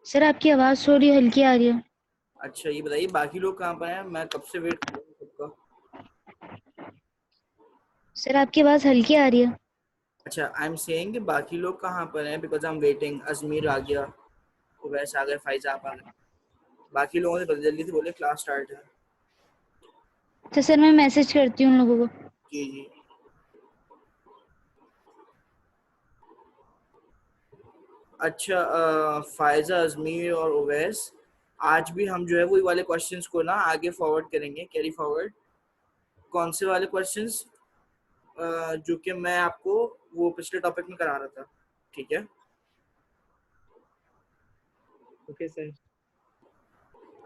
Sir आपकी आवाज थोड़ी हल्की आ रही है। अच्छा ये बताइए बाकी लोग कहाँ पर हैं? मैं कब से वेट कर रहा हूँ सबका। सर आपकी आवाज हल्की आ रही है। अच्छा आई एम सेइंग कि बाकी लोग कहाँ पर हैं, because I am waiting. Ajmer आ गया, उवैस आ गए, फाइजा आ गए। बाकी लोगों से जल्दी से बोले क्लास स्टार्ट है। तो सर मैं मैसेज करती हूँ उन लोगों को। जी जी। अच्छा फायजा, अजमीर और उवैस, आज भी हम जो है वही वाले क्वेश्चंस को ना आगे फॉरवर्ड करेंगे, कैरी फॉरवर्ड। कौन से वाले क्वेश्चंस? जो कि मैं आपको वो पिछले टॉपिक में करा रहा था, ठीक है। Okay sir.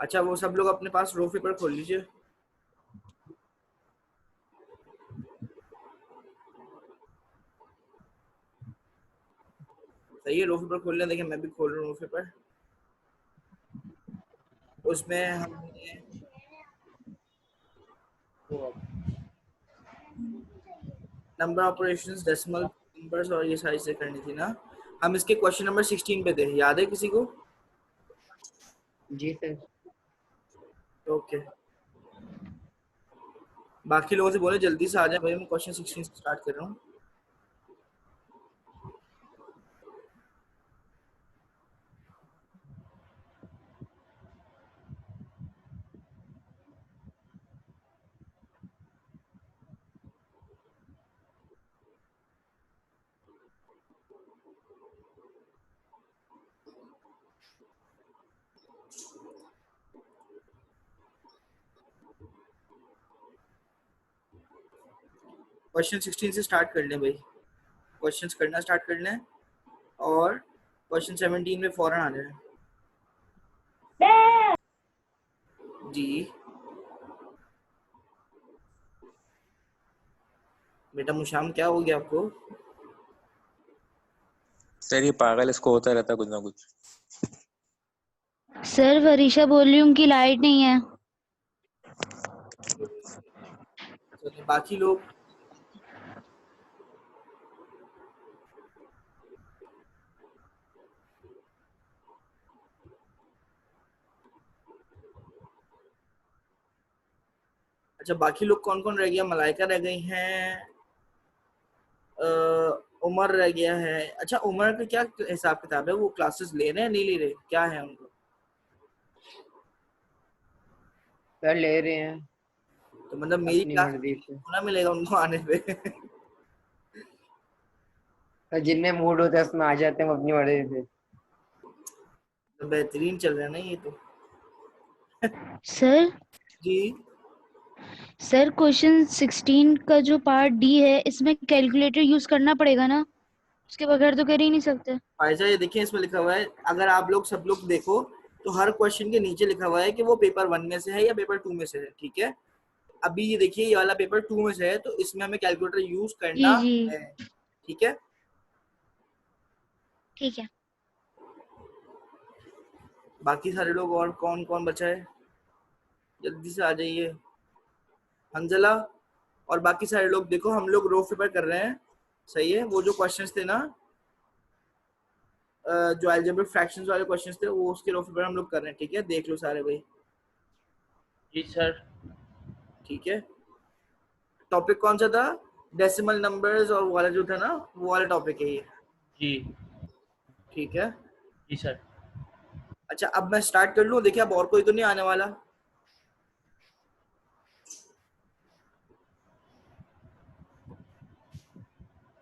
अच्छा वो सब लोग अपने पास रो पेपर खोल लीजिए। सही है, रो पेपर खोल लें। देखिए मैं भी खोल रहा हूँ रो पेपर। उसमें हमने नंबर ऑपरेशंस, डेसिमल नंबर्स और ये सारी चीजें करनी थी ना। हम इसके क्वेश्चन नंबर 16 पे थे, याद है किसी को? जी सर। ओके। बाकी लोगों से बोले जल्दी से आ जाए भाई, मैं क्वेश्चन 16 से स्टार्ट कर रहा हूँ। क्वेश्चन 16 से स्टार्ट कर लें भाई, क्वेश्चंस करना स्टार्ट कर लें और क्वेश्चन 17 में फौरन आ जाए। जी बेटा मुशाम, क्या हो गया आपको? सर ये पागल, इसको होता रहता कुछ ना कुछ। सर वरीशा बोल रही हूँ कि लाइट नहीं है। चलिए बाकी लोग। अच्छा बाकी लोग कौन कौन रह गया? मलाइका रह गई हैं, उमर रह गया है। अच्छा उमर का क्या हिसाब किताब है? वो क्लासेस ले रहे हैं नहीं ले रहे, क्या है उनको? सर ले रहे हैं तो मतलब मेरी अपनी क्लास मर्जी से। ना मिलेगा उनको आने पे? सर जिनमें मूड होता है उसमें आ जाते हैं वो अपनी मर्जी से। तो बेहतरीन चल रहा है ना ये तो। सर जी सर क्वेश्चन 16 का जो पार्ट डी है इसमें कैलकुलेटर यूज करना पड़ेगा ना, उसके बगैर तो कर ही नहीं सकते। भाईसा ये देखिए इसमें लिखा हुआ है, अगर आप लोग सब लोग देखो तो हर क्वेश्चन के नीचे लिखा हुआ है कि वो पेपर 1 में से है या पेपर 2 में से है, ठीक है। अभी ये देखिए ये वाला पेपर 2 में से है, तो इसमें हमें कैलकुलेटर यूज जी करना जी है, ठीक है। ठीक है। बाकी सारे लोग और कौन कौन बचा है? जल्दी से आ जाइए। हंजला और बाकी सारे लोग देखो, हम लोग रो पेपर कर रहे हैं, सही है। वो जो क्वेश्चंस थे ना, जो अलजेब्रिक फ्रैक्शंस वाले क्वेश्चंस थे, वो उसके रो पेपर हम लोग कर रहे हैं, ठीक है। देख लो सारे भाई। जी सर। ठीक है। टॉपिक कौन सा था? डेसिमल नंबर्स और वो वाला जो था ना, वो वाला टॉपिक है ये, जी ठीक है। जी सर। अच्छा अब मैं स्टार्ट कर लूं? देखिए अब और कोई तो नहीं आने वाला।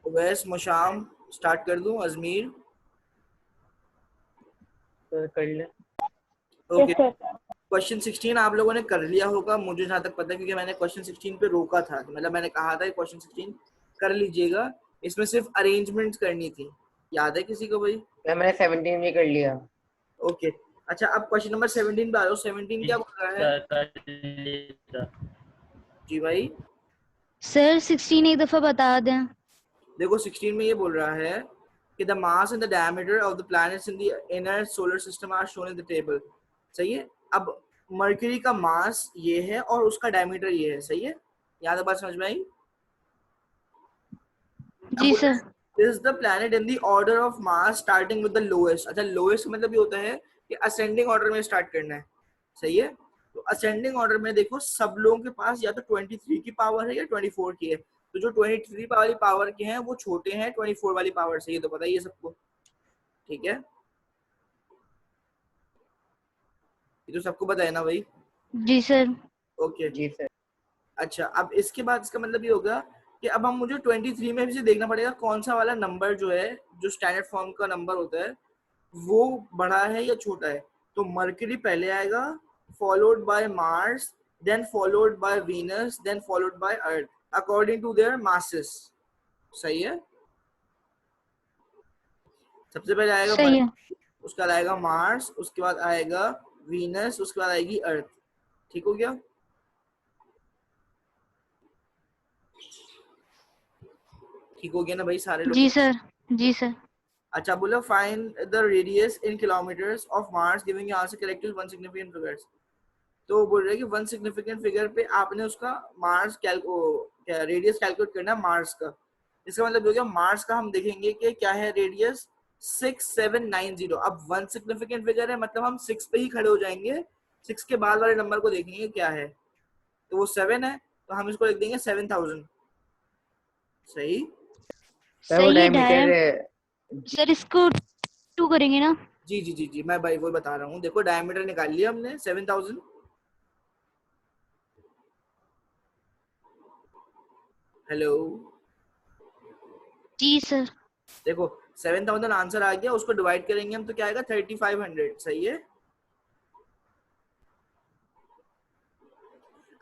उवैस, मुशाम, स्टार्ट कर दूं? अजमीर? सर कर ले। ओके। क्वेश्चन 16 आप लोगों ने कर लिया होगा मुझे जहां तक पता है, क्योंकि मैंने क्वेश्चन 16 पे रोका था, मतलब मैंने कहा था क्वेश्चन 16 कर लीजिएगा। इसमें सिर्फ अरेंजमेंट्स करनी थी, याद है किसी को भाई? सर मैंने 17 भी कर लिया। ओके। अच्छा अब क्वेश्चन नंबर 17 पे आ जाओ। 17 जी क्या बोल रहा है? सर कर लीजिएगा। जी भाई सर 16 एक दफा बता दें। देखो 16 में ये बोल रहा है कि the mass and the diameter of the planets in the inner solar system are shown in the table, सही है। अब मर्क्यूरी का मास ये है और उसका डायमीटर ये है, सही है। यहाँ तक बात समझ में आई? अब जी बोल रहा सर। है this is the planet in the order of mass starting with the lowest. अच्छा लोएस्ट मतलब ये होता है कि असेंडिंग ऑर्डर में स्टार्ट करना है, सही है। तो असेंडिंग ऑर्डर में देखो सब लोगों के पास या तो 23 की पावर है या 24 की है, तो जो 23 वाली पावर के हैं वो छोटे हैं 24 वाली पावर से, ये तो पता ही है सबको, ठीक है, ये तो सबको पता है ना भाई। जी सर। ओके जी सर। अच्छा, अब इसके बाद इसका मतलब ये होगा कि अब हम मुझे 23 में भी देखना पड़ेगा कौन सा वाला नंबर जो है, जो स्टैंडर्ड फॉर्म का नंबर होता है, वो बड़ा है या छोटा है। तो मर्क्यूरी पहले आएगा, followed by Mars, then followed by Venus, then followed by Earth according to their masses, सही है। सबसे पहले आएगा सही है। मर्क्यूरी, उसके बाद आएगा मार्स, उसके बाद आएगा वीनस, उसके बाद आएगी अर्थ, ठीक हो गया। ठीक हो गया ना भाई सारे लोग। जी सर। जी सर। अच्छा बोलो, find the radius in kilometres of Mars giving you answer correct one significant figures. तो बोल रहे हैं कि वन सिग्निफिकेंट फिगर पे आपने उसका मार्स रेडियस कैलकुलेट करना है मार्स का। इसका मतलब हो गया मार्स का हम देखेंगे कि क्या है रेडियस 6790। अब वन सिग्निफिकेंट फिगर है मतलब हम 6 पे ही खड़े हो जाएंगे, 6 के बाद वाले नंबर को देखेंगे क्या है, तो वो 7 है, तो हम इसको लिख देंगे 7000, सही। सर वो सही है। डायमीटर सर इसको 2 करेंगे ना? जी जी जी जी, मैं भाई वो बता रहा हूँ, देखो डायमीटर निकाल लिया हमने 7000। हेलो, जी सर। देखो 7000 आंसर आ गया, उसको डिवाइड करेंगे हम तो क्या आएगा 3500, सही है।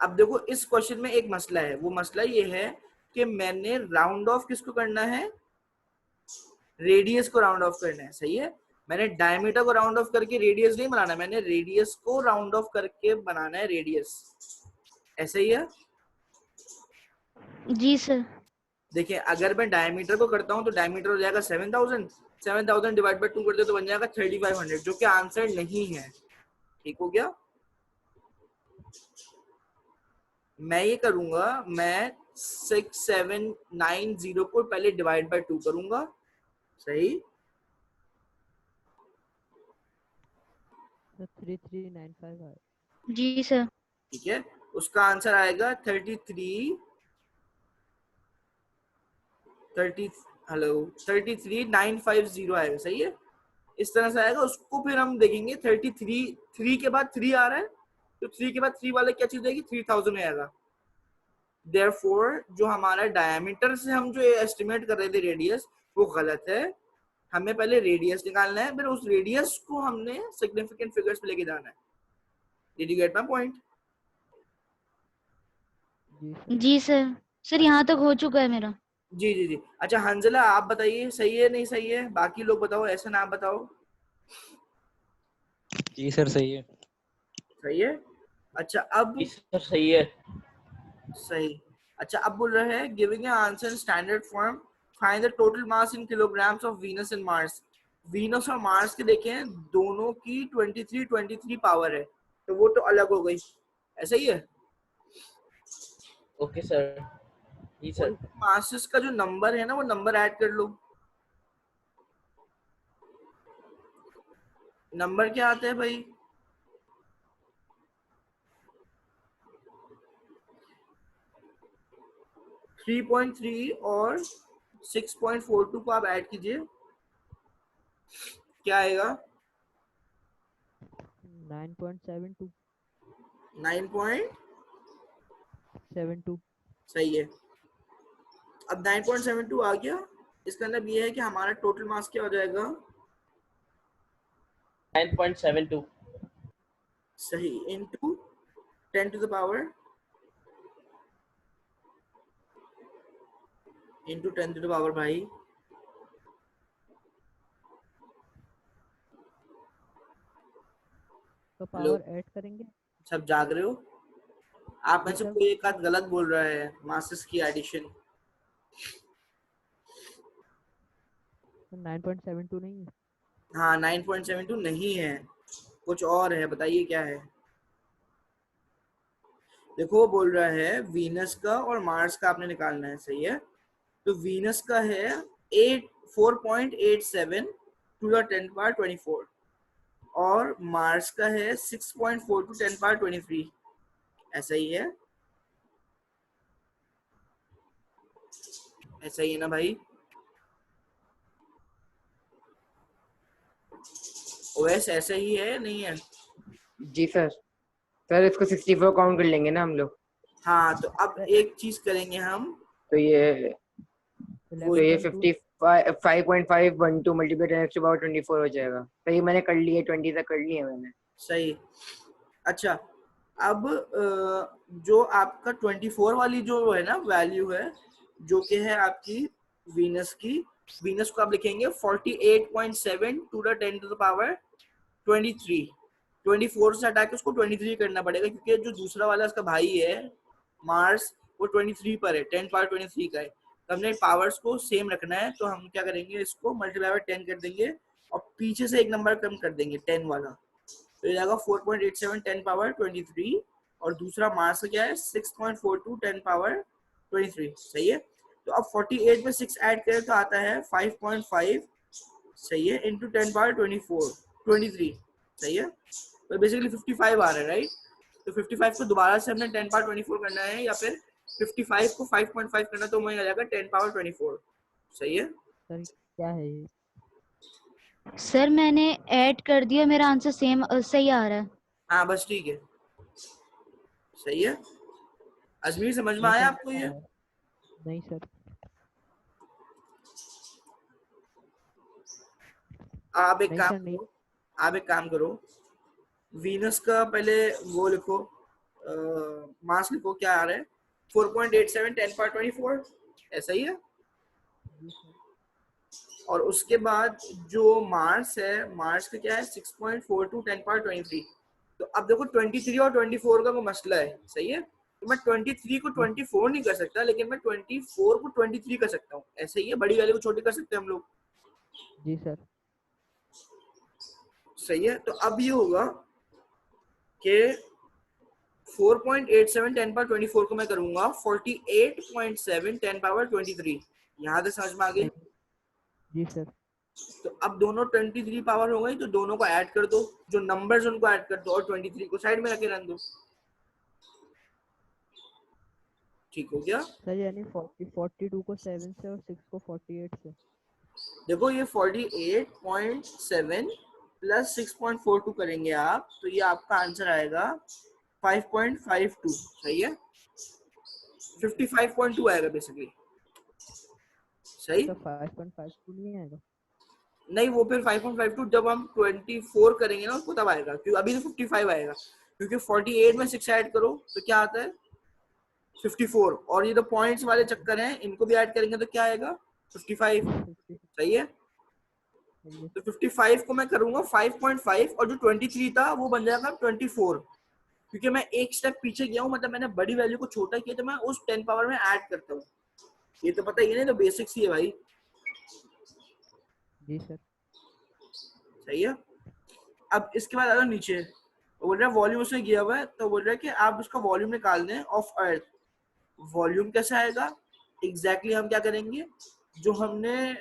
अब देखो इस क्वेश्चन में एक मसला है, वो मसला ये है कि मैंने राउंड ऑफ किसको करना है, रेडियस को राउंड ऑफ करना है, सही है। मैंने डायमीटर को राउंड ऑफ करके रेडियस नहीं बनाना, मैंने रेडियस को राउंड ऑफ करके बनाना है रेडियस, ऐसे ही है। जी सर। देखिए अगर मैं डायमीटर को करता हूं तो डायमीटर हो जाएगा 7000, 7000 डिवाइड बाय 2 करते तो बन जाएगा 3500, जो कि आंसर नहीं है, ठीक हो गया। मैं ये करूंगा, मैं 6790 को पहले डिवाइड बाय 2 करूंगा, सही। 3395 है। जी सर। ठीक है, उसका आंसर आएगा 33950 आएगा, सही है। इस तरह से आएगा, उसको फिर हम देखेंगे 3 के बाद 3 आ रहा है, तो 3 के बाद 3 वाले क्या चीज आएगी 3000 में आएगा। देयरफॉर जो हमारा डायमीटर से हम जो एस्टिमेट कर रहे थे रेडियस, वो गलत है। हमें पहले रेडियस निकालना है, फिर उस रेडियस को हमने सिग्निफिकेंट फिगर्स पे लेके जाना है। Did you get my point? जी सर। सर यहाँ तक हो चुका है मेरा। जी जी जी। अच्छा हंजला आप बताइए, सही है नहीं सही है, बाकी लोग बताओ, ऐसा ना आप बताओ। जी सर सही है। सही है। अच्छा अब जी सर सही है। सही। अच्छा अब बोल रहा है giving an answer in standard form, find the total mass in kilograms of Venus and Mars. Venus और मार्स के देखें दोनों की 23 पावर है, तो वो तो अलग हो गई, ऐसा ही है। Okay sir. जी सर। उनके मासेस का जो नंबर है ना, वो नंबर ऐड कर लो। नंबर क्या आता है भाई? 3.3 और 6.42 को आप ऐड कीजिए, क्या आएगा? 9.72 9.72, सही है। अब 9.72 आ गया, इसका मतलब ये है कि हमारा टोटल मास क्या हो जाएगा? 9.72 सही, into 10 to the power, into 10 to the power भाई, तो हेलो, पावर ऐड करेंगे। सब जाग रहे हो? आप में जी से सर। कोई एक आध गलत बोल रहा है, मासेस की एडिशन। 9.72 नहीं है। हाँ 9.72 नहीं है, कुछ और है, बताइए क्या है। देखो वो बोल रहा है वीनस का और मार्स का आपने निकालना है, सही है। तो वीनस का है 4.87 टू द 10 पावर 24, और मार्स का है 6.4 टू 10 पावर 23। ऐसा ही है, ऐसा ही है ना भाई? ओएस ऐसा ही है नहीं है? जी सर। सर इसको 64 काउंट कर लेंगे ना हम लोग। हाँ, तो अब एक चीज करेंगे हम, तो ये तो ये 11.2 5.512 मल्टीप्लाई 10 टू पावर 24 हो जाएगा। तो ये मैंने कर लिया, 20 तक कर लिया मैंने। सही। अच्छा, अब जो आपका 24 वाली जो है ना वैल्यू है, जो कि है आपकी वीनस की, वीनस को आप लिखेंगे 48.7 to the 10 to the power 23। 24 से हटा के उसको 23 करना पड़ेगा, क्योंकि जो दूसरा वाला उसका भाई है मार्स, वो 23 पर है, 10 पावर 23 का है। तो हमने पावर्स को सेम रखना है, तो हम क्या करेंगे, इसको मल्टीप्लाई बाय 10 कर देंगे और पीछे से एक नंबर कम कर देंगे 10 वाला, तो ये जाएगा 4.87 10 पावर 23। और दूसरा मार्स का क्या है 6.42 10 पावर 23। सही है। तो अब 48 में 6 ऐड करें तो आता है 5.5, सही है, इंटू 10 पावर 23। सही है, तो बेसिकली 55 आ रहा है, राइट? तो 55 को दोबारा से हमने 10 पावर 24 करना है, या फिर 55 को 5.5 करना, तो वही आ जाएगा 10 पावर 24। सही है। सर क्या है ये? सर मैंने ऐड कर दिया, मेरा आंसर सेम सही आ रहा है। हाँ बस ठीक है, सही है। अजमीर समझ में नहीं आया सर, आपको ये? नहीं सर। आप एक नहीं काम सर, नहीं। करो, आप एक काम करो, वीनस का पहले वो लिखो, मास लिखो, क्या आ रहा है 4.87 10 पावर 24, ऐसा ही है। जी सर। और उसके बाद जो मार्स है, मार्स का क्या है 6.42 10 पावर 23। तो अब देखो 23 और 24 का कोई मसला है, सही है। तो मैं 23 को 24 नहीं कर सकता, लेकिन मैं 24 को 23 कर सकता हूँ, ऐसे ही है। बड़ी वैल्यू को छोटी कर सकते हैं हम लोग, जी सर। सही है। तो अब ये होगा कि 4.87 10 पावर 24 को मैं करूंगा 48.7 10 पावर 23। यहाँ तक समझ में आ गई? नहीं। जी सर। तो अब दोनों 23 पावर हो गई, तो दोनों को ऐड कर दो, जो नंबर्स उनको ऐड कर दो, और 23 को साइड में रखे रहने दो। ठीक हो गया? सर यानी 42 को 7 से और 6 को 48 से। देखो ये 48.7 प्लस 6.42 करेंगे आप, तो ये आपका आंसर आएगा 5.52। सही है, 55.2 आएगा बेसिकली। सही सर 5.52 नहीं आएगा? नहीं, वो फिर 5.52 जब हम 24 करेंगे ना उसको तब आएगा, क्योंकि अभी तो 55 आएगा, क्योंकि 48 में 6 ऐड करो तो क्या आता है 54, और ये जो पॉइंट्स वाले चक्कर हैं इनको भी ऐड करेंगे तो क्या आएगा 55। 50। सही है। सही है। तो 55 को मैं करूंगा 5.5, और जो 23 था वो बन जाएगा 24, क्योंकि मैं एक स्टेप पीछे गया हूँ, मतलब मैंने बड़ी वैल्यू को छोटा किया, तो मैं उस 10 पावर में ऐड करता हूँ। ये तो पता ही है ना, तो बेसिक्स ही है भाई। जी सर। सही है। अब इसके बाद अगर नीचे तो बोल रहा है वॉल्यूम उसमें गया हुआ है, तो बोल रहा है कि आप उसका वॉल्यूम निकाल दें ऑफ अर्थ। वॉल्यूम कैसे आएगा एग्जैक्टली हम क्या करेंगे, जो हमने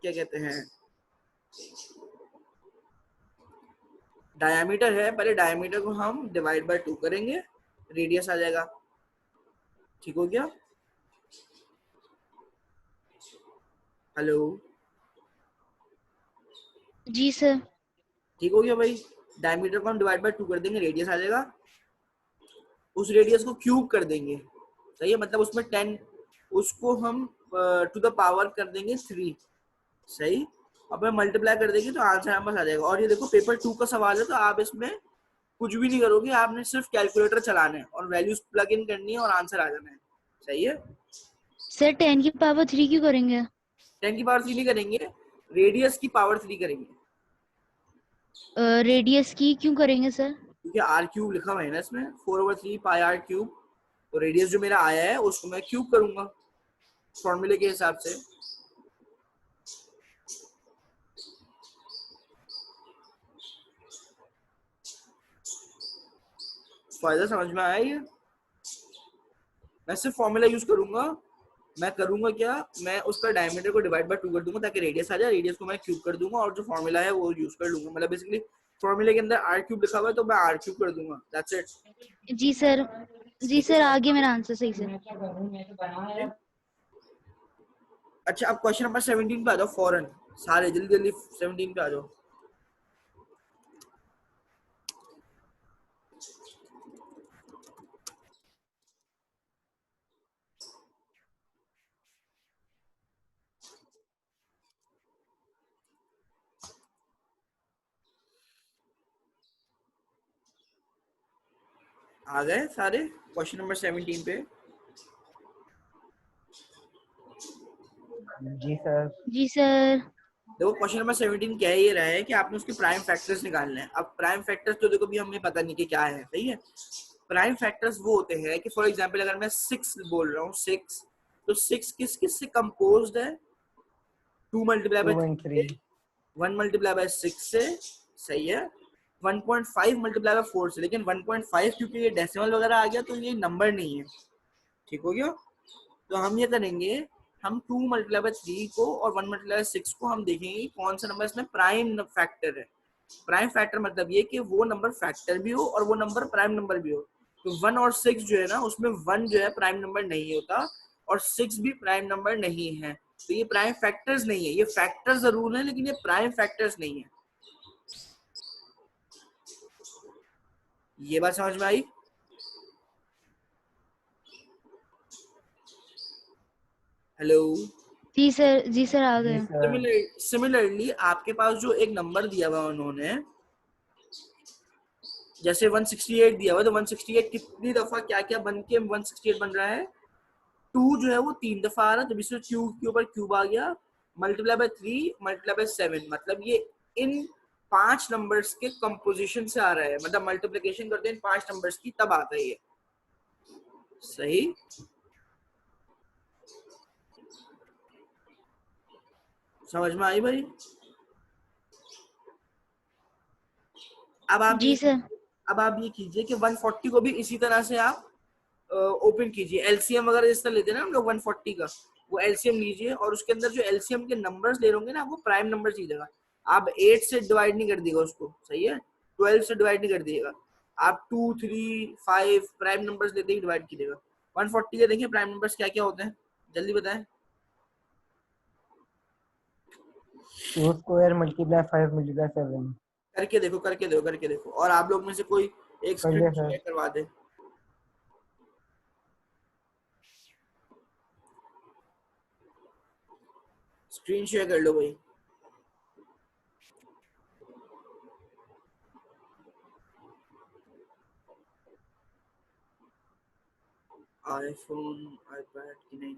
क्या कहते हैं डायमीटर है, पहले डायमीटर को हम डिवाइड बाय 2 करेंगे, रेडियस आ जाएगा। ठीक हो गया? हेलो, जी सर। ठीक हो गया भाई। डायमीटर को हम डिवाइड बाय 2 कर देंगे, रेडियस आ जाएगा। उस रेडियस को क्यूब कर देंगे, सही है, मतलब उसमें 10, उसको हम टू द पावर कर देंगे 3। सही। अब मैं मल्टीप्लाई कर देंगे तो आंसर हमारे पास आ जाएगा। और ये देखो पेपर 2 का सवाल है, तो आप इसमें कुछ भी नहीं करोगे, आपने सिर्फ कैलकुलेटर चलाना है और वैल्यूज प्लग इन करनी है और आंसर आ जाना है। सही है। सर 10 की पावर 3 क्यों करेंगे? 10 की पावर 3 नहीं करेंगे, रेडियस की पावर 3 करेंगे, रेडियस की क्यों करेंगे सर? क्योंकि आर क्यूब लिखा हुआ है ना इसमें, 4/3 पाई आर क्यूब। तो रेडियस जो मेरा आया है उसको मैं क्यूब करूंगा फॉर्मूले के हिसाब से। फायदा समझ में आया ये? मैं सिर्फ फॉर्मूला यूज करूंगा मैं करूंगा क्या, मैं उसका डायमीटर को डिवाइड बाय 2 कर दूंगा ताकि रेडियस आ जाए, रेडियस को मैं क्यूब कर दूंगा और जो फॉर्मूला है वो यूज कर लूंगा। मतलब बेसिकली फॉर्मूले के अंदर r क्यूब लिखा हुआ है तो मैं r क्यूब कर दूंगा, दैट्स इट। जी सर, जी सर आ गया मेरा आंसर सही से। अच्छा अब क्वेश्चन नंबर 17 पे आ जाओ फौरन, सारे जल्दी जल्दी 17 पे आ जाओ। आ गए सारे क्वेश्चन नंबर 17 पे? जी सर। जी सर। देखो क्वेश्चन नंबर 17 कह ये रहा है कि आपने उसके प्राइम फैक्टर्स निकालने हैं। अब प्राइम फैक्टर्स तो देखो भी हमें पता नहीं कि क्या है, सही है। प्राइम फैक्टर्स वो होते हैं कि फॉर एग्जांपल अगर मैं 6 बोल रहा हूँ 6, तो 6 किस किस से कंपोज्ड है? 2 मल्टीप्लाई बाय 3 से, 1 मल्टीप्लाई बाय 6 से, सही है, 1.5 मल्टीप्लाई बाय 4 से। लेकिन 1.5 क्योंकि ये डेसिमल वगैरह आ गया तो ये नंबर नहीं है, ठीक हो गया। तो हम ये करेंगे, हम 2 मल्टीप्लाई बाय 3 को और 1 मल्टीप्लाई बाय 6 को हम देखेंगे कौन सा नंबर इसमें प्राइम फैक्टर है। प्राइम फैक्टर मतलब ये कि वो नंबर फैक्टर भी हो और वो नंबर प्राइम नंबर भी हो। तो 1 और 6 जो है ना, उसमें 1 जो है प्राइम नंबर नहीं होता और 6 भी प्राइम नंबर नहीं है। तो ये प्राइम फैक्टर्स नहीं है, ये फैक्टर जरूर है लेकिन ये प्राइम फैक्टर्स नहीं है। ये बात समझ में आई? हेलो। जी सर, जी सर आ गए। सिमिलरली आपके पास जो एक नंबर दिया हुआ उन्होंने, जैसे 168 दिया हुआ, तो 168 कितनी दफा क्या क्या बन के 168 बन रहा है? 2 जो है वो 3 दफा आ रहा है, तो इसमें क्यूब के ऊपर क्यूब आ गया, मल्टीप्लाई बाय 3 मल्टीप्लाई बाय 7, मतलब ये इन 5 नंबर्स के कंपोजिशन से आ रहा है। मतलब मल्टीप्लिकेशन करते हैं इन 5 नंबर्स की तब आता है ये, सही। समझ में आई भाई? अब आप जी ये सर। अब आप ये कीजिए कि 140 को भी इसी तरह से आप ओपन कीजिए। एलसीएम वगैरह जिस तरह लेते हैं ना हम लोग 140 का, वो एलसीएम लीजिए और उसके अंदर जो एलसीएम के नंबर्स ले होंगे ना, वो प्राइम नंबर लीजिएगा। आप 8 से डिवाइड नहीं कर दिएगा उसको, सही है, 12 से डिवाइड नहीं कर दिएगा। आप 2, 3, 5 प्राइम नंबर्स लेते ही डिवाइड कीजिएगा। 140 के देखिए प्राइम नंबर्स क्या क्या होते हैं, जल्दी बताएं। 2 स्क्वायर मल्टीप्लाई 5 मल्टीप्लाई 7। करके देखो, करके देखो, करके देखो। और आप लोग में से कोई एक कर लिया स्क्रीन सर। शेयर करवा दे। स्क्रीन शेयर कर लो भाई। आईफोन, आईपैड की नहीं।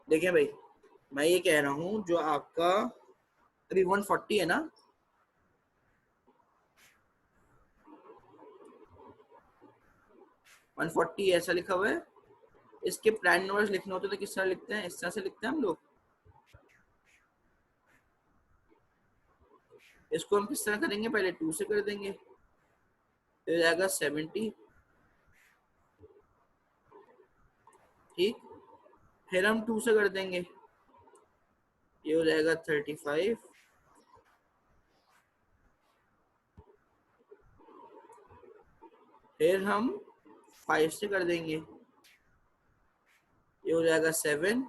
देखिए भाई, मैं ये कह रहा हूँ जो आपका अभी 140 है ना, 140 ऐसा लिखा हुआ है। इसके प्राइम नंबर्स लिखने होते तो किस तरह लिखते हैं? इस तरह से लिखते हैं हम लोग। इसको हम किस तरह करेंगे? पहले 2 से कर देंगे, फिर जाएगा 70, ठीक, फिर हम 2 से कर देंगे, ये हो जाएगा 35, फिर हम 5 से कर देंगे, ये हो जाएगा 7,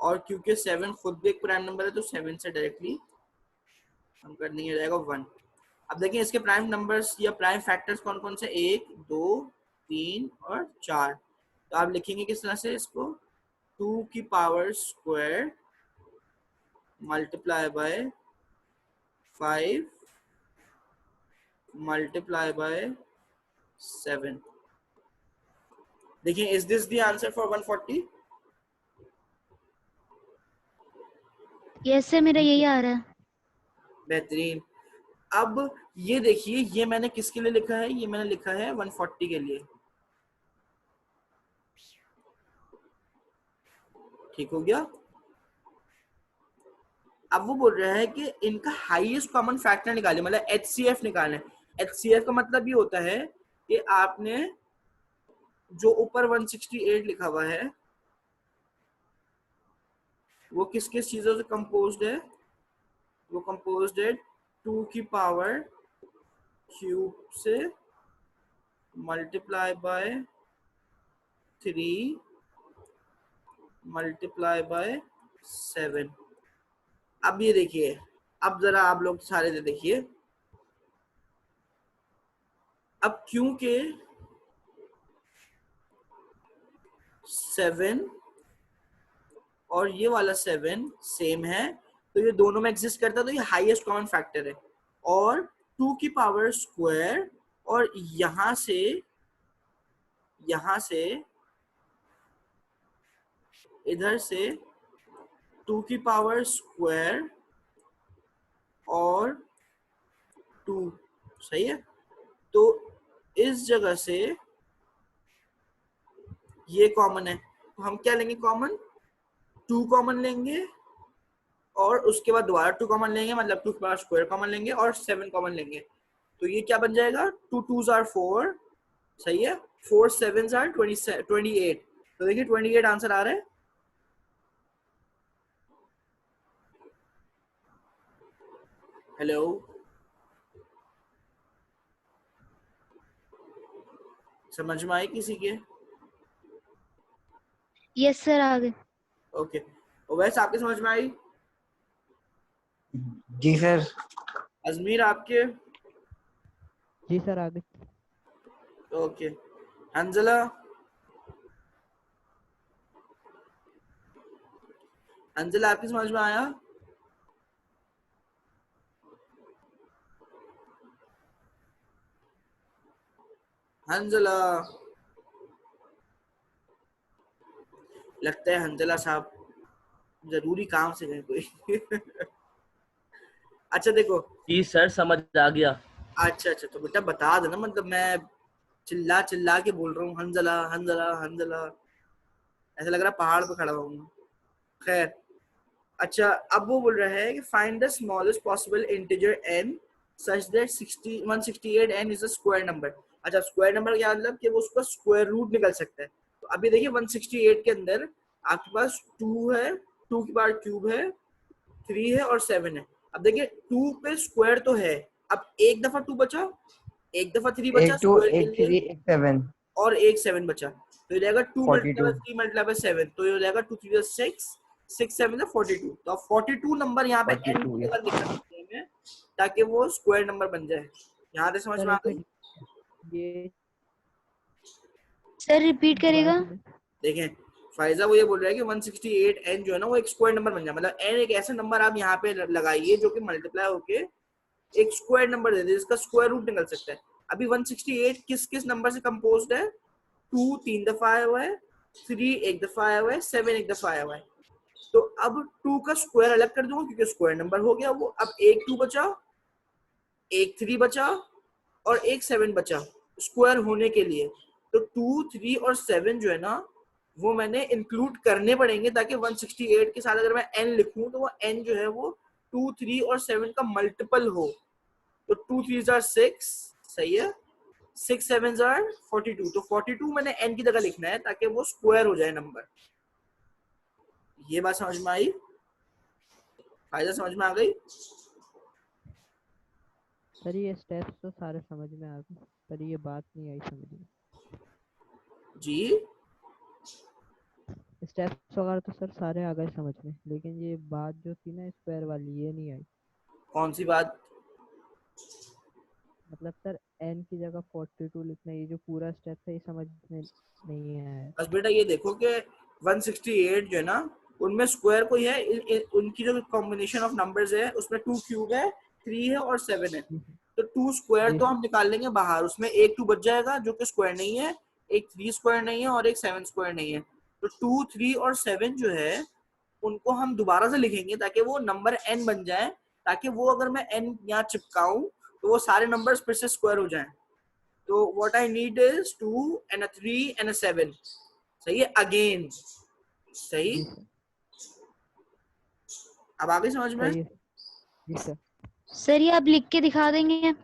और क्योंकि 7 खुद भी एक प्राइम नंबर है तो 7 से डायरेक्टली हम कर देंगे, जाएगा 1। अब देखिए इसके प्राइम नंबर्स या प्राइम फैक्टर्स कौन कौन से? 1, 2, 3 और 4। तो आप लिखेंगे किस तरह से इसको? 2 की power square multiply by 5 multiply by 7। देखिए, is this the answer for 140? Yes sir, मेरा यही आ रहा है। बेहतरीन। अब ये देखिए, ये मैंने किसके लिए लिखा है? ये मैंने लिखा है 140 के लिए, ठीक हो गया। अब वो बोल रहा है कि इनका हाईएस्ट कॉमन फैक्टर निकालिए, मतलब HCF निकालना है। HCF का मतलब ये होता है कि आपने जो ऊपर 168 लिखा हुआ है वो किस किस चीजों से कंपोज्ड है? वो कंपोज्ड है 2 की पावर क्यूब से मल्टीप्लाई बाय 3 मल्टीप्लाई बाय 7। अब ये देखिए, अब जरा आप लोग सारे से देखिए, अब क्योंकि 7 और ये वाला 7 सेम है तो ये दोनों में एग्जिस्ट करता है, तो ये हाईएस्ट कॉमन फैक्टर है। और 2 की पावर स्क्वायर और यहां से इधर से 2 की पावर स्क्वायर और 2, सही है। तो इस जगह से ये कॉमन है, तो हम क्या लेंगे कॉमन? 2 कॉमन लेंगे और उसके बाद दोबारा 2 कॉमन लेंगे, मतलब 2 की पावर स्क्वायर कॉमन लेंगे और 7 कॉमन लेंगे। तो ये क्या बन जाएगा? 2 2s are 4, सही है। 4 7s are 28। तो देखिए 28 आंसर आ रहा है। हेलो, समझ में आई किसी के? यस सर, आ गए। ओके, वैसे आपके समझ में आई? जी सर। अजमीर आपके? जी सर, आ गए। ओके, हंजला? हंजला आपकी समझ में आया? हंजला? लगता है हंजला साहब जरूरी काम से गए कोई। अच्छा देखो, जी सर, समझ आ गया। अच्छा अच्छा, तो बेटा बता देना, मतलब मैं चिल्ला चिल्ला के बोल रहा हूँ हंजला हंजला हंजला, ऐसा लग रहा है पहाड़ पे खड़ा हूँ। खैर, अच्छा अब वो बोल रहा है कि find the smallest possible integer n such that 168 n is a square number. अच्छा, स्क्वायर नंबर क्या मतलब कि वो उसका स्क्वायर रूट निकल सकता है। तो अभी देखिए 168 के अंदर आपके पास 2 है, 2 की पावर क्यूब है, 3 है और 7 है। अब देखिए 2 पे स्क्वायर तो है, अब एक दफा 2 बचा, एक दफा 3 बचा एक 2 स्क्वायर के एक 3 लिए, एक 7 और एक 7 बचा। तो ये जाएगा 2 मल्टीप्लाई 42। 3 मल्टीप्लाई 7, तो ये हो जाएगा 2 3 6, 6 7 42। तो अब 42 नंबर यहाँ पे n 42 की या जगह लिखना है हमें, ताकि वो स्क्वायर नंबर बन जाए। यहाँ से समझ सर में आ एक गई? मिनट, ये सर रिपीट दोबारा करेगा। बोले। देखें, फायजा वो ये बोल रहा है कि 168 n जो है ना वो एक स्क्वायर नंबर बन जाए, मतलब n एक ऐसा नंबर आप यहाँ पे लगाइए जो कि मल्टीप्लाई होके एक स्क्वायर नंबर दे दे जिसका स्क्वायर रूट निकल सकता है। अभी 168 किस किस नंबर से कंपोज्ड है? 2 3 दफा आया हुआ है, 3 एक दफा आया हुआ है, 7 एक दफा आया हुआ है। तो अब 2 का स्क्वायर अलग कर दूंगा क्योंकि स्क्वायर नंबर हो गया वो। अब एक 2 बचा, एक 3 बचा और एक 7 बचा स्क्वायर होने के लिए। तो 2 3 और 7 जो है ना वो मैंने इंक्लूड करने पड़ेंगे, ताकि 168 के साथ अगर मैं n लिखूं तो वो n जो है वो 2 3 और 7 का मल्टीपल हो। तो 2 3s are 6, सही है, 6 7s are 42। तो 42 मैंने n की जगह लिखना है ताकि वो स्क्वायर हो जाए नंबर। ये बात समझ में आई? फायदा समझ में आ गई? सर ये स्टेप्स तो सारे समझ में आ गए, पर ये बात नहीं आई समझ में। जी, स्टेप्स वगैरह तो सर सारे आ गए समझ में, लेकिन ये बात जो थी ना स्क्वायर वाली, ये नहीं आई। कौन सी बात? मतलब सर n की जगह 42 लिखना, ये जो पूरा स्टेप है ये समझ में नहीं आया है। बस बेटा ये देखो कि 168 जो है ना उनमें स्क्वायर कोई है, उनकी जो कॉम्बिनेशन ऑफ नंबर्स है उसमें 2 क्यूब है, 3 है और 7 है। जी सर। तो 2 स्क्वायर जी तो सर। हम निकाल लेंगे बाहर, उसमें एक 2 बच जाएगा जो कि स्क्वायर नहीं है, एक 3 स्क्वायर नहीं है और एक 7 स्क्वायर नहीं है। तो 2 3 और 7 जो है उनको हम दोबारा से लिखेंगे ताकि वो नंबर n बन जाए, ताकि वो अगर मैं n यहाँ चिपकाऊं तो वो सारे नंबर्स फिर से स्क्वायर हो जाएं। तो what I need is 2 and a 3 and a 7, सही है, अगेन सही। जी सर। अब आगे समझ में? सही है। जी सर। सर ये आप लिख के दिखा देंगे?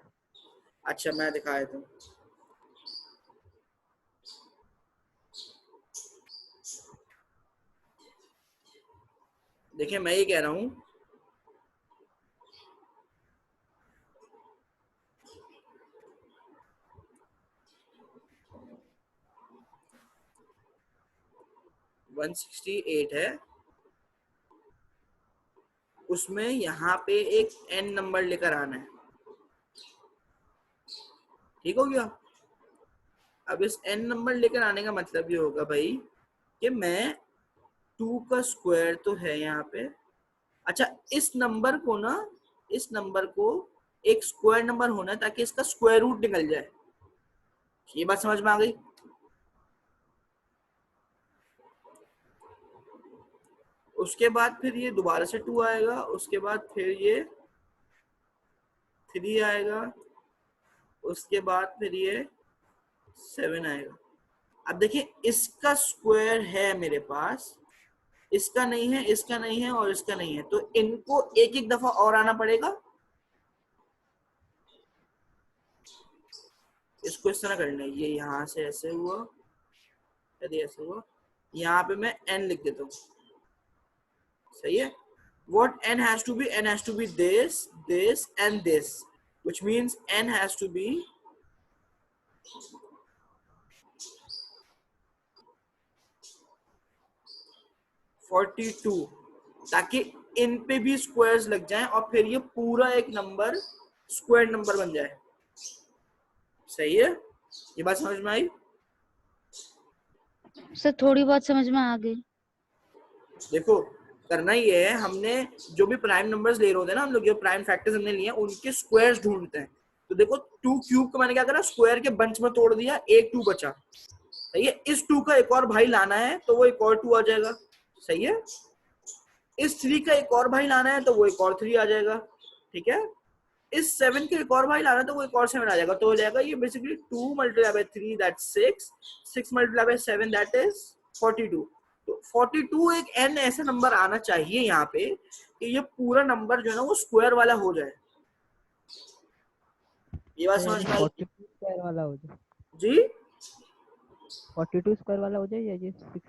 अच्छा मैं दिखा देता हूँ। देखिए मैं ये कह रहा हूं, वन 168 है, उसमें यहाँ पे एक n नंबर लेकर आना है, ठीक हो गया। अब इस n नंबर लेकर आने का मतलब ये होगा भाई कि मैं 2 का स्क्वायर तो है यहाँ पे, अच्छा इस नंबर को ना, इस नंबर को एक स्क्वायर नंबर होना है ताकि इसका स्क्वायर रूट निकल जाए। ये बात समझ में आ गई? उसके बाद फिर ये दोबारा से 2 आएगा, उसके बाद फिर ये 3 आएगा, उसके बाद फिर ये 7 आएगा। अब देखिए इसका स्क्वायर है मेरे पास, इसका नहीं है, इसका नहीं है और इसका नहीं है, तो इनको एक एक दफा और आना पड़ेगा। इसको इस तरह करना है, ये यहां से ऐसे हुआ, यदि ऐसे हुआ, यहाँ पे मैं n लिख देता हूँ, सही है। What n has to be? N has to be this, this and this, which means n has to be 42, ताकि इन पे भी स्क्वायर्स लग जाएं और फिर ये पूरा एक नंबर स्क्वायर नंबर बन जाए। सही है, ये बात समझ में आई? सर थोड़ी बहुत समझ में आ गई। देखो करना ही है, हमने जो भी प्राइम नंबर्स ले रहे होते हैं ना, हम लोग जो प्राइम फैक्टर्स हमने लिए हैं उनके स्क्वायर्स ढूंढते हैं। तो देखो 2 क्यूब को मैंने क्या करा, स्क्वायर के बंच में तोड़ दिया, एक 2 बचा, सही है। इस 2 का एक और भाई लाना है तो वो एक और 2 आ जाएगा, सही है। इस 3 का एक और भाई लाना है तो वो एक और 3 आ जाएगा, ठीक है। इस 7 के एक और भाई लाना है तो वो एक और 7 आ जाएगा, तो हो जाएगा ये basically 2 multiply by 3 that 6, 6 multiply by 7 that is 42। तो 42 एक n ऐसा नंबर आना चाहिए यहाँ पे कि ये पूरा नंबर जो है ना वो स्क्वायर वाला हो जाए। ये बात समझ में आई? 42 स्क्वायर वाला हो जाए, जी 42 स्क्वायर वाला हो जाए या ये 40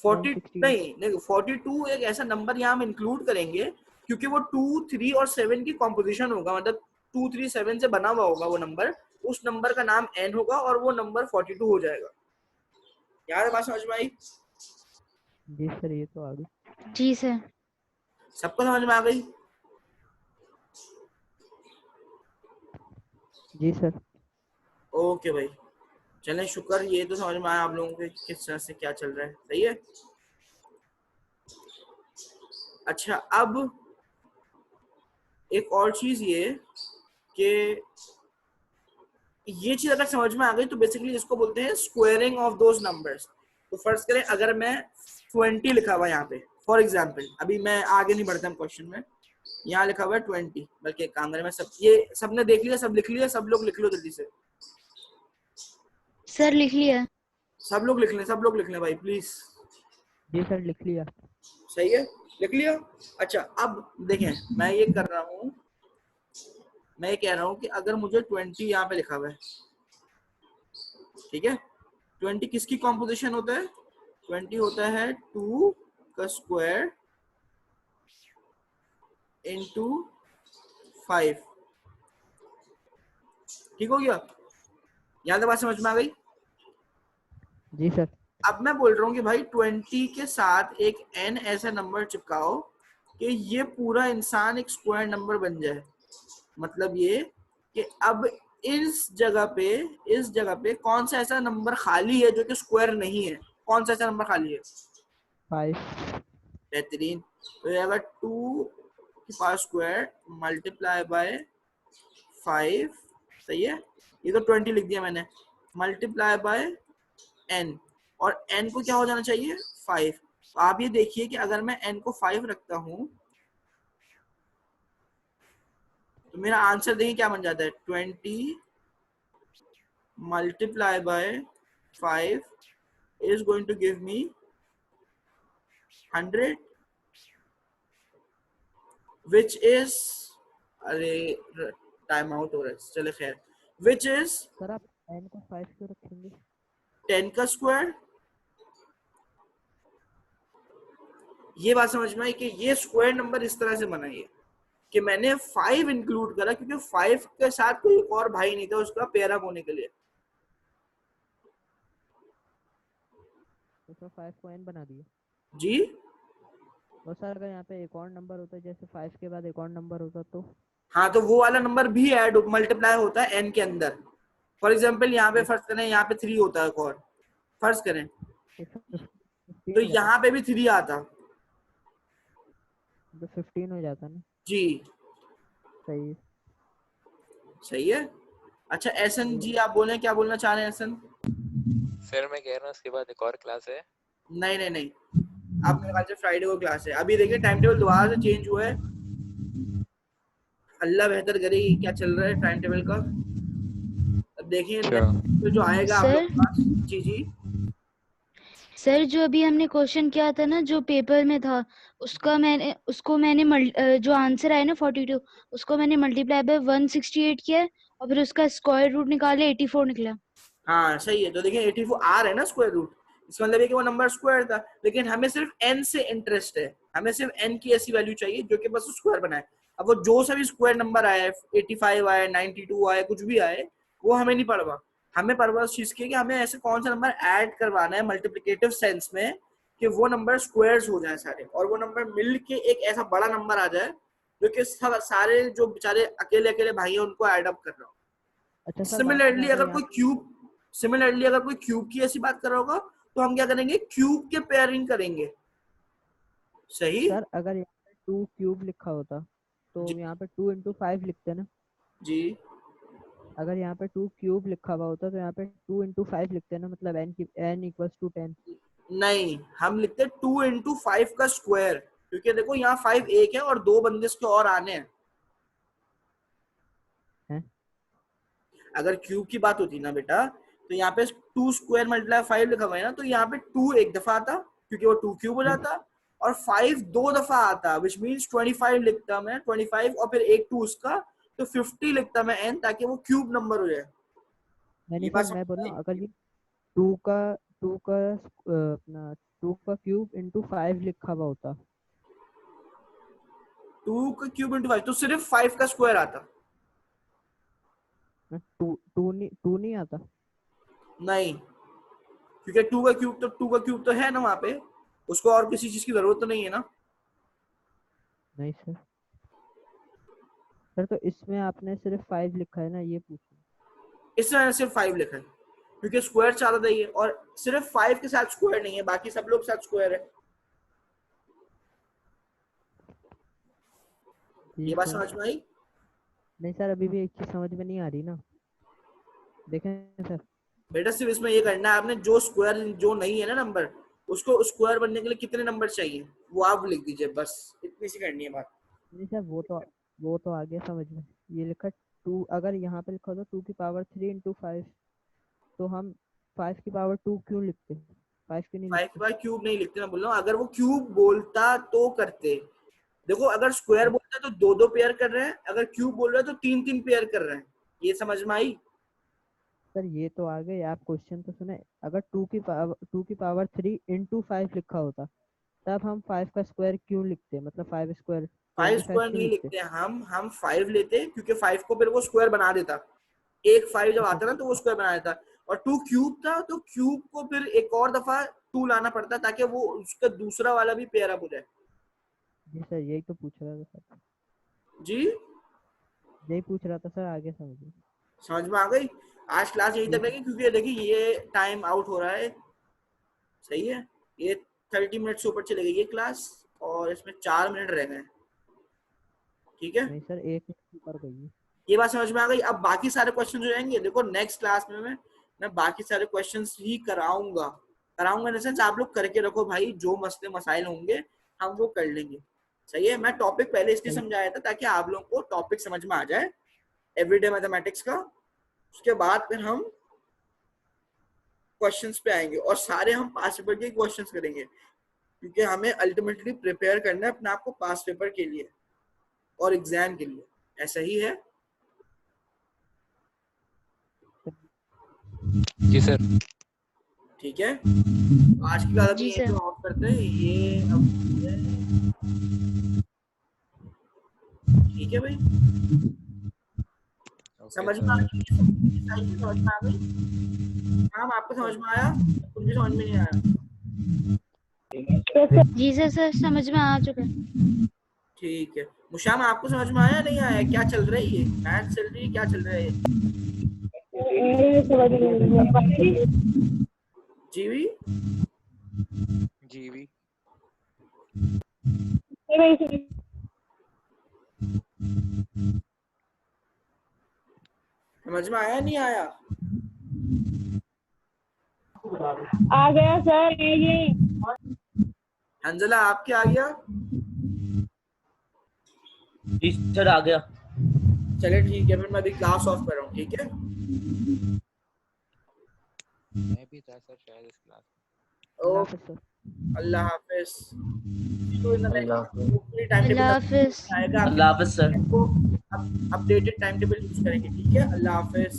16? नहीं, देखो 42 एक ऐसा नंबर यहाँ हम इंक्लूड करेंगे क्योंकि वो 2, 3 और 7 की कॉम्पोजिशन होगा, मतलब 2, 3, 7 से बना हुआ होगा वो नंबर, उस नंबर का नाम n होगा और वो नंबर 42 हो जाएगा। यार बात समझ में आई? जी सर, ये तो आ गई। जी सर। सबको समझ में आ गई? जी सर। ओके भाई, चलें शुक्र, ये तो समझ में आया आप लोगों के किस तरह से क्या चल रहा है, सही है। अच्छा अब एक और चीज ये कि ये चीज अगर समझ में आ गई तो बेसिकली इसको बोलते हैं स्क्वायरिंग ऑफ दोज नंबर्स। तो फर्ज करें अगर मैं 20 लिखा हुआ यहाँ पे फॉर एग्जांपल, अभी मैं आगे नहीं बढ़ता हूँ क्वेश्चन में, यहाँ लिखा हुआ है 20, बल्कि एक काम करें, मैं सब ये सबने देख लिया, सब लिख लिया, सब लोग लिख लो जल्दी से, सर लिख लिया। सब लोग लिख लें, सब लोग लिख लें भाई प्लीज। जी सर, लिख लिया। सही है, लिख लिया। अच्छा अब देखें मैं ये कर रहा हूँ, मैं ये कह रहा हूँ कि अगर मुझे 20 यहाँ पे लिखा हुआ है, ठीक है, 20 किसकी कॉम्पोजिशन होता है? 20 होता है 2 का स्क्वायर इंटू 5, ठीक हो गया? यहाँ तक बात समझ में आ गई? जी सर। अब मैं बोल रहा हूँ कि भाई 20 के साथ एक n ऐसा नंबर चिपकाओ कि ये पूरा इंसान एक स्क्वायर नंबर बन जाए। मतलब ये कि अब इस जगह पे कौन सा ऐसा नंबर खाली है जो कि स्क्वायर नहीं है? कौन सा ऐसा नंबर खाली है? 5। बेहतरीन। तो अगर 2 के पास स्क्वायर मल्टीप्लाई बाय 5, सही है, ये तो 20 लिख दिया मैंने, मल्टीप्लाई बाय n, और n को क्या हो जाना चाहिए? 5। तो आप ये देखिए कि अगर मैं n को 5 रखता हूं तो मेरा आंसर देखिए क्या बन जाता है, 20 multiply by 5 is going to give me 100, which is, अरे टाइम आउट हो रहा है, चले खैर, which is सर आप n को 5 क्यों रखेंगे? 10 का स्क्वायर ये बात समझ में आई कि ये स्क्वायर नंबर इस तरह से बना है कि मैंने 5 इंक्लूड करा क्योंकि 5 के साथ कोई और भाई नहीं था उसका पेयर अप होने के लिए। तो सर 5 को n बना दिए। जी और सर अगर यहाँ पे एक और नंबर होता जैसे 5 के बाद एक और नंबर होता तो हाँ, तो वो वाला नंबर भी ऐड मल्टीप्लाई होता है n के अंदर। फॉर एग्जाम्पल यहाँ पे फर्ज करें, यहाँ पे 3 होता है एक और फर्ज करें, तो यहाँ पे भी 3 आता। तो 15 हो जाता ना। जी सही है। सही है। अच्छा एसन जी, आप बोलें, क्या बोलना चाह रहे हैं एसन? सर मैं कह रहा हूँ उसके बाद एक और क्लास है। नहीं नहीं नहीं, आप मेरे ख्याल से फ्राइडे को क्लास है। अभी देखिए टाइम टेबल दोबारा से चेंज हुआ है, अल्लाह बेहतर करे कि क्या चल रहा है टाइम टेबल का। अब देखिए तो जो आएगा आप लोग के पास। जी जी सर जो अभी हमने क्वेश्चन किया था ना जो पेपर में था, उसको मैंने जो आंसर आया ना 42, उसको मैंने मल्टीप्लाई बाय 168 किया है और फिर उसका स्क्वायर रूट निकाले 84 निकला। हाँ सही है। तो देखिए 84 आ रहा है ना स्क्वायर रूट, इसका मतलब है कि वो नंबर स्क्वायर था, लेकिन हमें सिर्फ n से इंटरेस्ट है, हमें सिर्फ n की ऐसी वैल्यू चाहिए जो कि बस स्क्वायर बनाए। अब वो जो सा भी स्क्वायर नंबर आए, 85 आए, 92 आए, कुछ भी आए, वो हमें नहीं परवाह। हमें परवाह उस चीज की कि हमें ऐसे कौन सा नंबर ऐड करवाना है मल्टीप्लिकेटिव सेंस में कि वो नंबर स्क्वायर्स हो जाए सारे, और वो नंबर मिल के एक ऐसा बड़ा नंबर आ जाए जो कि सारे जो बेचारे अकेले अकेले भाई हैं उनको ऐड अप कर रहा हो। अच्छा सर सिमिलरली अगर कोई क्यूब की ऐसी बात कर रहा होगा तो हम क्या करेंगे, क्यूब के पेयरिंग करेंगे। सही सर अगर यहाँ पे 2 क्यूब लिखा होता तो जी यहाँ पे 2 into 5 लिखते ना। जी अगर यहाँ पे 2 क्यूब लिखा हुआ होता तो यहाँ पे 2 into 5 लिखते ना, मतलब n equals to 10। नहीं, हम लिखते 2 into 5 का स्क्वायर, क्योंकि देखो यहाँ 5 एक है और 2 बंदे इसके और आने हैं। अगर क्यूब की बात होती ना बेटा, तो यहाँ पे 2 स्क्वायर मल्टीप्लाई 5 लिखा हुआ है ना, तो यहाँ पे 2 एक दफा आता क्योंकि वो 2 क्यूब हो जाता, और 5 2 दफा आता, विच मीन्स 25 लिखता मैं 25 और फिर एक 2 उसका, तो 50 लिखता मैं n, ताकि वो क्यूब नंबर हो जाए। नहीं ये सर बात मैं बोल समझ रहा आई? हूँ अगर ये 2 का अपना 2 का क्यूब into 5 लिखा हुआ होता। 2 का क्यूब इंटू 5 तो सिर्फ 5 का स्क्वायर आता। 2 नहीं आता। नहीं, क्योंकि 2 का क्यूब तो है ना वहां पे, उसको और किसी चीज की जरूरत तो नहीं है ना। नहीं सर। सर तो इसमें आपने सिर्फ 5 लिखा है ना, ये पूछो। इसमें मैंने सिर्फ 5 लिखा है क्योंकि स्क्वायर चाह रहा है, और सिर्फ 5 के साथ स्क्वायर नहीं है, बाकी सब लोग साथ स्क्वायर है। ये बात समझ में आई? नहीं सर अभी भी एक चीज समझ में नहीं आ रही ना। देखें सर बेटा सिर्फ इसमें ये करना है आपने, जो स्क्वायर जो नहीं है ना नंबर, उसको स्क्वायर बनने के लिए कितने नंबर चाहिए वो आप लिख दीजिए, बस इतनी सी करनी है बात। नहीं सर वो तो आ गया समझ में। ये लिखा 2, अगर यहाँ पे लिखा होता 2 की पावर 3 into 5 तो हम 5 की पावर 2 क्यों लिखते, 5 क्यों नहीं 5 के लिखते? बाद क्यूब नहीं लिखते, ना बोल रहा हूँ, अगर वो क्यूब बोलता तो करते। देखो अगर स्क्वायर बोलता है तो 2 पेयर कर रहे हैं, अगर क्यूब बोल रहा है तो 3 पेयर कर रहे हैं। ये समझ में आई? सर ये तो आ गए, आप क्वेश्चन तो सुने। अगर 2 की पावर 3 into 5 लिखा होता तब हम 5 का स्क्वायर क्यों लिखते, मतलब 5 स्क्वायर 5 25 स्क्वायर क्यों नहीं लिखते? लिखते हम 5 लेते, क्योंकि 5 को फिर वो स्क्वायर बना देता, एक 5 जब अच्छा आता ना तो वो स्क्वायर बना देता, और 2 क्यूब था तो क्यूब को फिर एक और दफा 2 लाना पड़ता ताकि वो उसका दूसरा वाला भी पेयर अप हो जाए। जी सर यही तो पूछ रहा था सर, जी यही पूछ रहा था सर, आगे समझिए। समझ में आ गई? आज क्लास यहीं तक रहेगी क्योंकि देखिए ये टाइम आउट हो रहा है। सही है, ये 30 मिनट से ऊपर चलेगी ये क्लास, और इसमें 4 मिनट रह गए। ठीक है, नहीं सर 1 मिनट ऊपर गई। ये बात समझ में आ गई? अब बाकी सारे क्वेश्चन हो जाएंगे। देखो नेक्स्ट क्लास में मैं बाकी सारे क्वेश्चंस ही कराऊंगा इन सेंस, आप लोग करके रखो भाई, जो मसले मसाइल होंगे हम वो कर लेंगे। सही है, मैं टॉपिक पहले इसलिए समझाया था ताकि आप लोगों को टॉपिक समझ में आ जाए एवरीडे मैथमेटिक्स का। उसके बाद फिर हम क्वेश्चंस पे आएंगे और सारे हम पास पेपर के क्वेश्चंस करेंगे, क्योंकि हमें अल्टीमेटली प्रिपेयर करना है अपने आप को पास पेपर के लिए और एग्जाम के लिए। ऐसा ही है? जी सर। ठीक है, आज की क्लास जी अभी सर। यहीं पे ऑफ करते हैं ये अब ठीक है भाई, समझ में आ गई? समझ में आ गई? हाँ आपको समझ में आया? कुछ भी समझ में नहीं आया? जी सर समझ में आ चुका है। ठीक है, मुशाम आपको समझ में आया नहीं आया? क्या चल रहा है ये? मैथ चल रही है, क्या चल रहा है? जीवी जीवी समझ में आया नहीं आया? आ गया सर ये। हंजला आपके आ गया? जी सर आ गया। चले ठीक है, फिर मैं अभी क्लास ऑफ कर रहा हूँ, ठीक है? मैं भी था सर शायद इस क्लास में। अल्लाह ओके, हाफिज़ सर। अल्लाह हाफिज। अल्लाह हाफिज़। आएगा अल्लाह हाफिज़ sir. Updated time table use करेंगे, ठीक है? अल्लाह हाफिज।